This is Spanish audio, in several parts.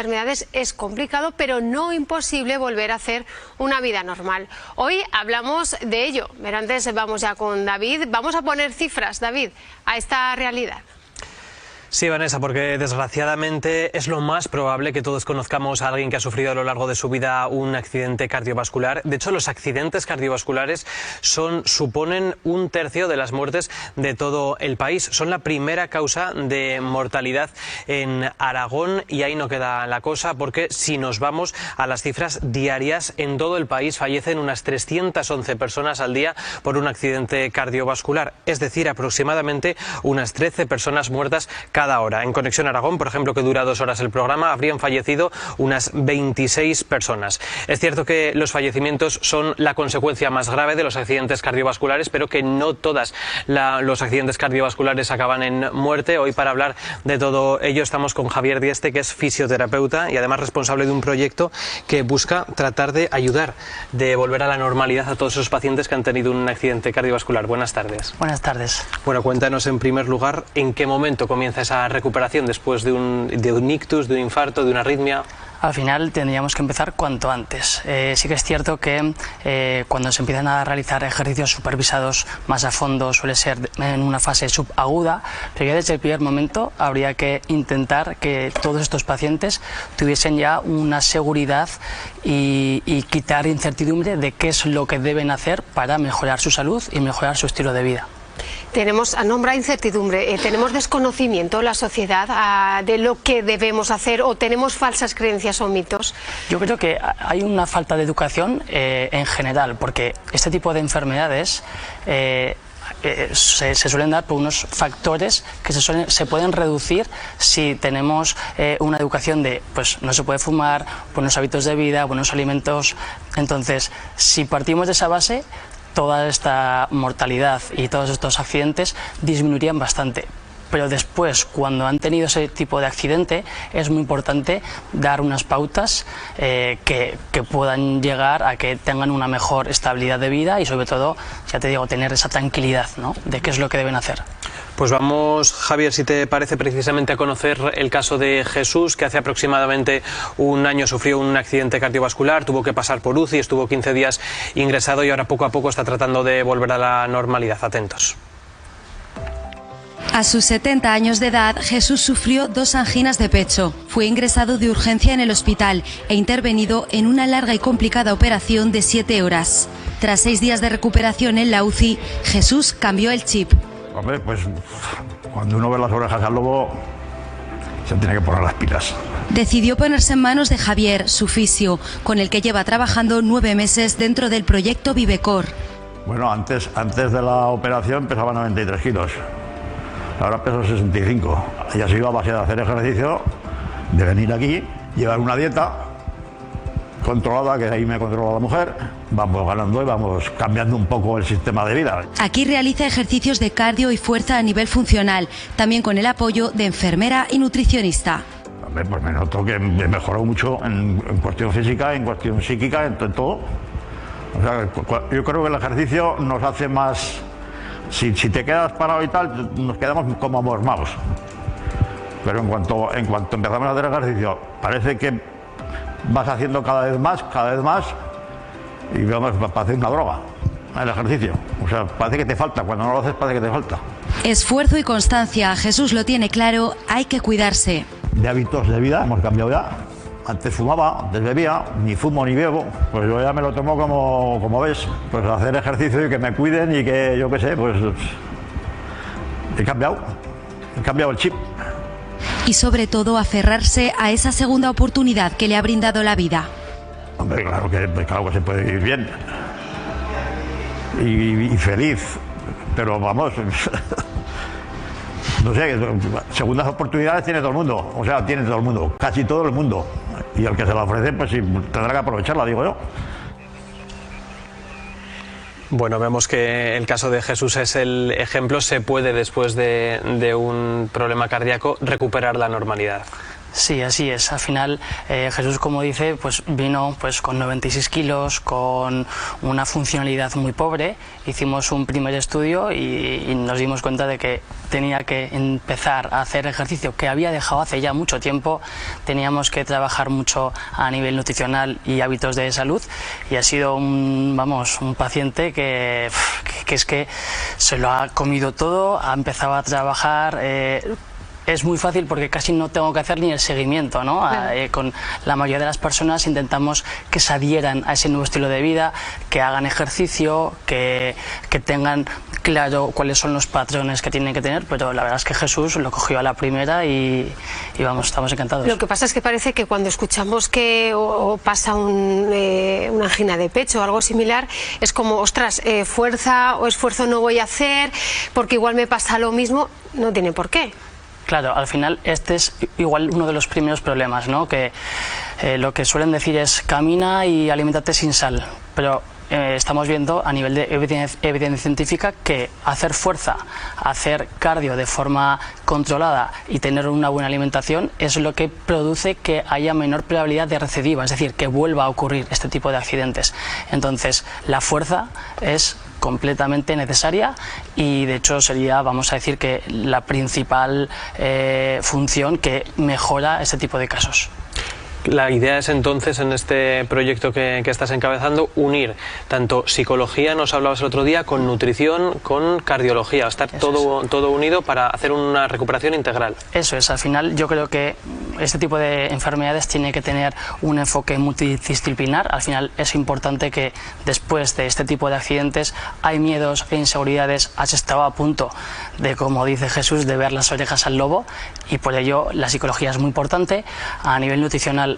enfermedades es complicado, pero no imposible volver a hacer una vida normal. Hoy hablamos de ello, pero antes vamos ya con David. Vamos a poner cifras, David, a esta realidad. Sí, Vanessa, porque desgraciadamente es lo más probable que todos conozcamos a alguien que ha sufrido a lo largo de su vida un accidente cardiovascular. De hecho, los accidentes cardiovasculares suponen 1/3 de las muertes de todo el país. Son la primera causa de mortalidad en Aragón y ahí no queda la cosa, porque si nos vamos a las cifras diarias, en todo el país fallecen unas 311 personas al día por un accidente cardiovascular, es decir, aproximadamente unas 13 personas muertas cada hora. En Conexión Aragón, por ejemplo, que dura 2 horas el programa, habrían fallecido unas 26 personas. Es cierto que los fallecimientos son la consecuencia más grave de los accidentes cardiovasculares, pero que no todos los accidentes cardiovasculares acaban en muerte. Hoy, para hablar de todo ello, estamos con Javier Dieste, que es fisioterapeuta y además responsable de un proyecto que busca tratar de ayudar, de volver a la normalidad a todos esos pacientes que han tenido un accidente cardiovascular. Buenas tardes. Buenas tardes. Bueno, cuéntanos en primer lugar en qué momento comienza esa recuperación después de un ictus, de un infarto, de una arritmia. Al final tendríamos que empezar cuanto antes. Sí que es cierto que cuando se empiezan a realizar ejercicios supervisados más a fondo suele ser en una fase subaguda, pero ya desde el primer momento habría que intentar que todos estos pacientes tuviesen ya una seguridad y quitar incertidumbre de qué es lo que deben hacer para mejorar su salud y mejorar su estilo de vida. Tenemos a nombrar incertidumbre, tenemos desconocimiento en la sociedad de lo que debemos hacer, o tenemos falsas creencias o mitos. Yo creo que hay una falta de educación en general, porque este tipo de enfermedades se suelen dar por unos factores que se pueden reducir si tenemos una educación de, pues no se puede fumar, buenos hábitos de vida, buenos alimentos. Entonces, si partimos de esa base, toda esta mortalidad y todos estos accidentes disminuirían bastante. Pero después, cuando han tenido ese tipo de accidente, es muy importante dar unas pautas que puedan llegar a que tengan una mejor estabilidad de vida y, sobre todo, ya te digo, tener esa tranquilidad, ¿no?, de qué es lo que deben hacer. Pues vamos, Javier, si te parece, precisamente a conocer el caso de Jesús, que hace aproximadamente un año sufrió un accidente cardiovascular, tuvo que pasar por UCI, estuvo 15 días ingresado y ahora poco a poco está tratando de volver a la normalidad. Atentos. A sus 70 años de edad, Jesús sufrió 2 anginas de pecho. Fue ingresado de urgencia en el hospital e intervenido en una larga y complicada operación de 7 horas. Tras 6 días de recuperación en la UCI, Jesús cambió el chip. Hombre, pues cuando uno ve las orejas al lobo, se tiene que poner las pilas. Decidió ponerse en manos de Javier, su fisio, con el que lleva trabajando 9 meses dentro del proyecto Vivecor. Bueno, antes de la operación pesaba 93 kilos. Ahora peso 65. Ya se iba a base de hacer ejercicio, de venir aquí, llevar una dieta controlada, que ahí me controla la mujer. Vamos ganando y vamos cambiando un poco el sistema de vida. Aquí realiza ejercicios de cardio y fuerza a nivel funcional, también con el apoyo de enfermera y nutricionista. Hombre, pues me noto que he mejorado mucho en cuestión física, en cuestión psíquica, en todo. O sea, yo creo que el ejercicio nos hace más. Si te quedas parado y tal, nos quedamos como mormados. Pero en cuanto empezamos a hacer ejercicio, parece que vas haciendo cada vez más, y vamos, parece una droga el ejercicio. O sea, parece que te falta, cuando no lo haces parece que te falta. Esfuerzo y constancia, Jesús lo tiene claro, hay que cuidarse. De hábitos de vida hemos cambiado ya. Antes fumaba, antes bebía, ni fumo ni bebo, pues yo ya me lo tomo como ves, pues hacer ejercicio y que me cuiden y que yo qué sé, pues he cambiado el chip. Y sobre todo aferrarse a esa segunda oportunidad que le ha brindado la vida. Hombre, claro que se puede vivir bien y feliz, pero vamos, no sé, segundas oportunidades tiene todo el mundo, o sea, tiene todo el mundo, casi todo el mundo. Y el que se la ofrece, pues sí, tendrá que aprovecharla, digo yo. Bueno, vemos que el caso de Jesús es el ejemplo. Se puede, después de un problema cardíaco, recuperar la normalidad. Sí, así es. Al final Jesús, como dice, pues vino pues con 96 kilos, con una funcionalidad muy pobre. Hicimos un primer estudio y nos dimos cuenta de que tenía que empezar a hacer ejercicio que había dejado hace ya mucho tiempo. Teníamos que trabajar mucho a nivel nutricional y hábitos de salud, y ha sido un paciente que es que se lo ha comido todo, ha empezado a trabajar. Es muy fácil porque casi no tengo que hacer ni el seguimiento, ¿no? Con la mayoría de las personas intentamos que se adhieran a ese nuevo estilo de vida, que hagan ejercicio, que tengan claro cuáles son los patrones que tienen que tener, pero la verdad es que Jesús lo cogió a la primera y vamos, estamos encantados. Lo que pasa es que parece que cuando escuchamos que o pasa una angina de pecho o algo similar, es como, ostras, fuerza o esfuerzo no voy a hacer porque igual me pasa lo mismo. No tiene por qué. Claro, al final este es igual uno de los primeros problemas, ¿no? Que lo que suelen decir es camina y aliméntate sin sal, pero estamos viendo a nivel de evidencia científica que hacer fuerza, hacer cardio de forma controlada y tener una buena alimentación es lo que produce que haya menor probabilidad de recidiva, es decir, que vuelva a ocurrir este tipo de accidentes. Entonces, la fuerza es completamente necesaria y de hecho sería, vamos a decir, que la principal función que mejora este tipo de casos. La idea es entonces, en este proyecto que estás encabezando, unir tanto psicología, nos hablabas el otro día, con nutrición, con cardiología, estar todo unido para hacer una recuperación integral. Eso es, al final yo creo que este tipo de enfermedades tiene que tener un enfoque multidisciplinar. Al final es importante que después de este tipo de accidentes hay miedos, hay inseguridades, has estado a punto de, como dice Jesús, de ver las orejas al lobo, y por ello la psicología es muy importante. A nivel nutricional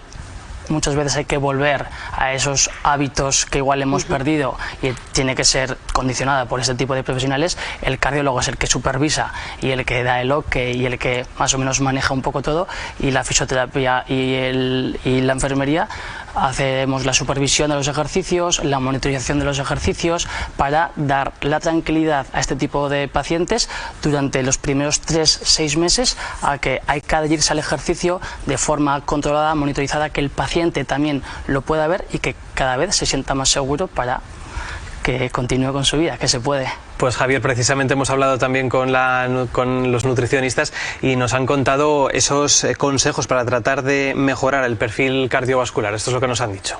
muchas veces hay que volver a esos hábitos que igual hemos perdido y tiene que ser condicionada por este tipo de profesionales. El cardiólogo es el que supervisa y el que da el ok y el que más o menos maneja un poco todo, y la fisioterapia y la enfermería hacemos la supervisión de los ejercicios, la monitorización de los ejercicios, para dar la tranquilidad a este tipo de pacientes durante los primeros 3-6 meses a que hay que adherirse al ejercicio de forma controlada, monitorizada, que el paciente también lo pueda ver y que cada vez se sienta más seguro para que continúe con su vida, que se puede. Pues Javier, precisamente hemos hablado también con los nutricionistas y nos han contado esos consejos para tratar de mejorar el perfil cardiovascular. Esto es lo que nos han dicho.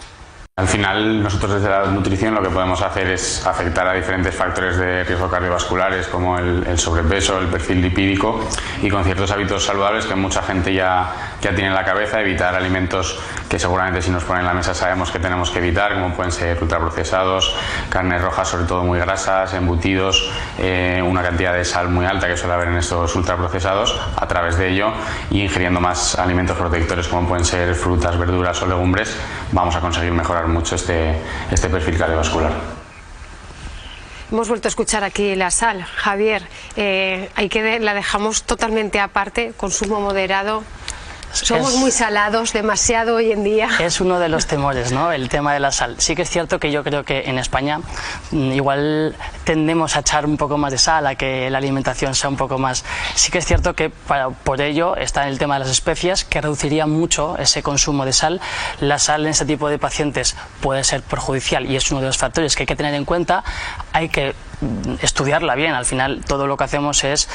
Al final, nosotros desde la nutrición lo que podemos hacer es afectar a diferentes factores de riesgo cardiovasculares, como el sobrepeso, el perfil lipídico, y con ciertos hábitos saludables que mucha gente ya tiene en la cabeza, evitar alimentos que seguramente si nos ponen en la mesa sabemos que tenemos que evitar, como pueden ser ultraprocesados, carnes rojas sobre todo muy grasas, embutidos, una cantidad de sal muy alta que suele haber en estos ultraprocesados. A través de ello, y ingiriendo más alimentos protectores como pueden ser frutas, verduras o legumbres, vamos a conseguir mejorar mucho este perfil cardiovascular. Hemos vuelto a escuchar aquí la sal, Javier. La dejamos totalmente aparte, consumo moderado. Somos muy salados, demasiado hoy en día. Es uno de los temores, ¿no? El tema de la sal. Sí que es cierto que yo creo que en España igual tendemos a echar un poco más de sal, a que la alimentación sea un poco más... Sí que es cierto que por ello está el tema de las especias, que reduciría mucho ese consumo de sal. La sal en este tipo de pacientes puede ser perjudicial y es uno de los factores que hay que tener en cuenta. Hay que estudiarla bien. Al final todo lo que hacemos es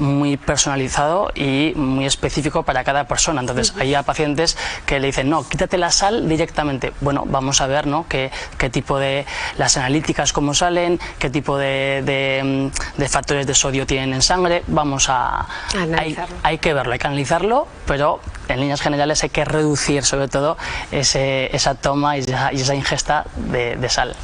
muy personalizado y muy específico para cada persona. Entonces hay pacientes que le dicen, no, quítate la sal directamente. Bueno, vamos a ver, ¿no? qué tipo de... las analíticas cómo salen, qué tipo de factores de sodio tienen en sangre. Vamos a analizarlo. Hay que verlo, hay que analizarlo, pero en líneas generales hay que reducir sobre todo esa toma y esa ingesta de sal.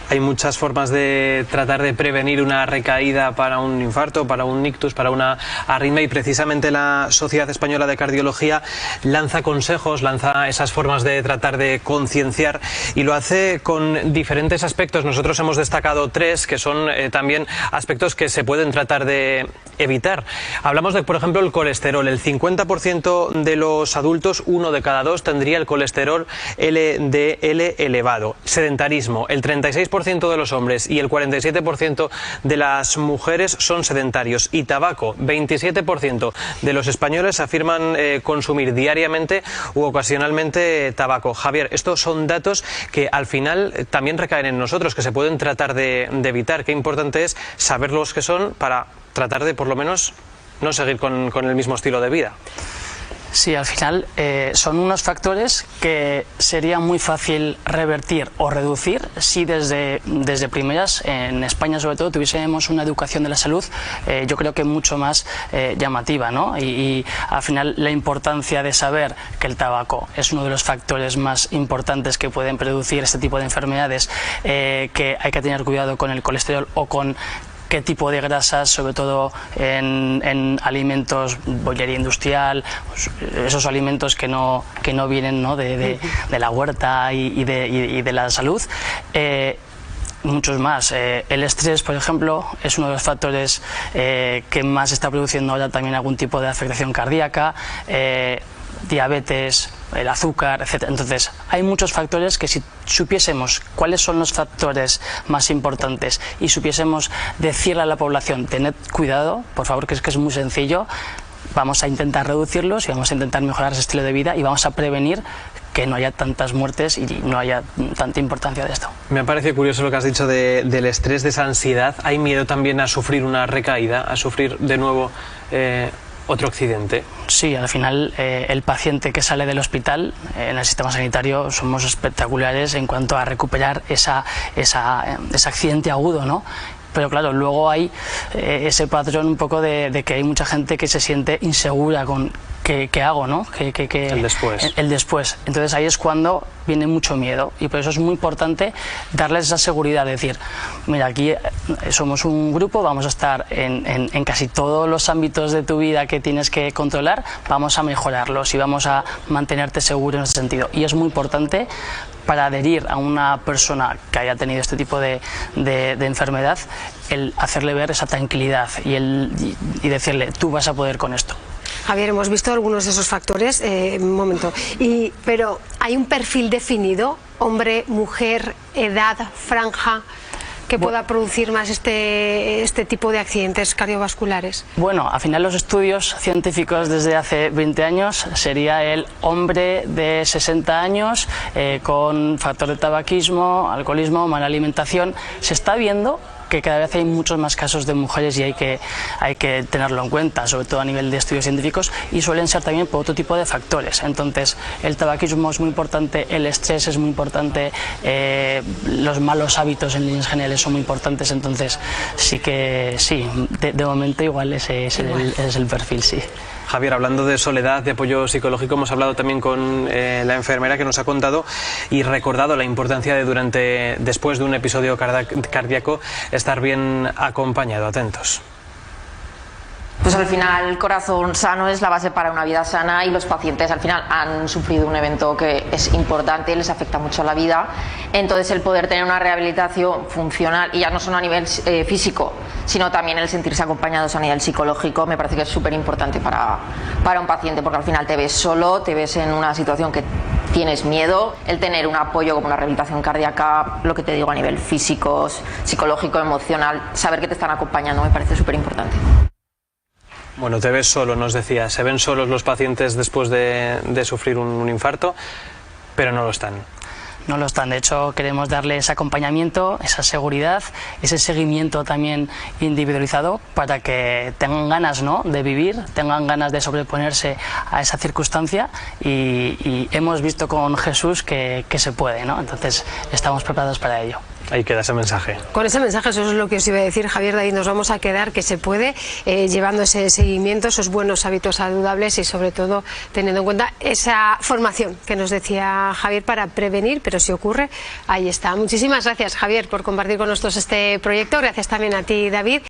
Hay muchas formas de tratar de prevenir una recaída para un infarto, para un ictus, para una arritmia, y precisamente la Sociedad Española de Cardiología lanza consejos, lanza esas formas de tratar de concienciar, y lo hace con diferentes aspectos. Nosotros hemos destacado 3 que son también aspectos que se pueden tratar de evitar. Hablamos de, por ejemplo, el colesterol. El 50% de los adultos, 1 de cada 2, tendría el colesterol LDL elevado. Sedentarismo. El 36% 53% de los hombres y el 47% de las mujeres son sedentarios. Y tabaco, 27% de los españoles afirman consumir diariamente u ocasionalmente tabaco. Javier, estos son datos que al final también recaen en nosotros, que se pueden tratar de evitar. Qué importante es saber los que son para tratar de, por lo menos, no seguir con el mismo estilo de vida. Sí, al final son unos factores que sería muy fácil revertir o reducir si desde primeras, en España sobre todo, tuviésemos una educación de la salud yo creo que mucho más llamativa, ¿no? Y al final la importancia de saber que el tabaco es uno de los factores más importantes que pueden producir este tipo de enfermedades, que hay que tener cuidado con el colesterol o con qué tipo de grasas, sobre todo en alimentos, bollería industrial, esos alimentos que no vienen, ¿no? de la huerta y de la salud. Muchos más. El estrés, por ejemplo, es uno de los factores que más está produciendo ahora también algún tipo de afectación cardíaca, diabetes, el azúcar, etc. Entonces, hay muchos factores que si supiésemos cuáles son los factores más importantes y supiésemos decirle a la población, tened cuidado, por favor, que es muy sencillo, vamos a intentar reducirlos y vamos a intentar mejorar ese estilo de vida y vamos a prevenir que no haya tantas muertes y no haya tanta importancia de esto. Me ha parecido curioso lo que has dicho del estrés, de esa ansiedad. ¿Hay miedo también a sufrir una recaída, a sufrir de nuevo otro accidente? Sí, al final el paciente que sale del hospital en el sistema sanitario somos espectaculares en cuanto a recuperar ese accidente agudo, ¿no? Pero claro, luego hay ese patrón un poco de que hay mucha gente que se siente insegura con qué hago, ¿no? El después. El después. Entonces ahí es cuando viene mucho miedo y por eso es muy importante darles esa seguridad, de decir, mira, aquí somos un grupo, vamos a estar en casi todos los ámbitos de tu vida que tienes que controlar, vamos a mejorarlos y vamos a mantenerte seguro en ese sentido. Y es muy importante para adherir a una persona que haya tenido este tipo de enfermedad, el hacerle ver esa tranquilidad y decirle, tú vas a poder con esto. Javier, hemos visto algunos de esos factores, un momento, pero ¿hay un perfil definido, hombre, mujer, edad, franja, que pueda producir más este tipo de accidentes cardiovasculares? Bueno, al final los estudios científicos desde hace 20 años sería el hombre de 60 años con factor de tabaquismo, alcoholismo, mala alimentación. Se está viendo que cada vez hay muchos más casos de mujeres y hay que tenerlo en cuenta, sobre todo a nivel de estudios científicos, y suelen ser también por otro tipo de factores. Entonces, el tabaquismo es muy importante, el estrés es muy importante, los malos hábitos en líneas generales son muy importantes, entonces sí, de momento igual ese es el perfil, sí. Javier, hablando de soledad, de apoyo psicológico, hemos hablado también con la enfermera que nos ha contado y recordado la importancia de después de un episodio cardíaco, estar bien acompañado. Atentos. Pues al final el corazón sano es la base para una vida sana y los pacientes al final han sufrido un evento que es importante, les afecta mucho a la vida, entonces el poder tener una rehabilitación funcional y ya no solo a nivel físico, sino también el sentirse acompañados a nivel psicológico, me parece que es súper importante para un paciente, porque al final te ves solo, te ves en una situación que tienes miedo, el tener un apoyo como una rehabilitación cardíaca, lo que te digo a nivel físico, psicológico, emocional, saber que te están acompañando me parece súper importante. Bueno, te ves solo, nos decía, se ven solos los pacientes después de sufrir un infarto, pero no lo están. No lo están, de hecho queremos darle ese acompañamiento, esa seguridad, ese seguimiento también individualizado para que tengan ganas, ¿no?, de vivir, tengan ganas de sobreponerse a esa circunstancia y hemos visto con Jesús que se puede, ¿no? Entonces estamos preparados para ello. Ahí queda ese mensaje. Con ese mensaje, eso es lo que os iba a decir, Javier, de ahí nos vamos a quedar, que se puede, llevando ese seguimiento, esos buenos hábitos saludables y sobre todo teniendo en cuenta esa formación que nos decía Javier para prevenir, pero si ocurre, ahí está. Muchísimas gracias, Javier, por compartir con nosotros este proyecto. Gracias también a ti, David.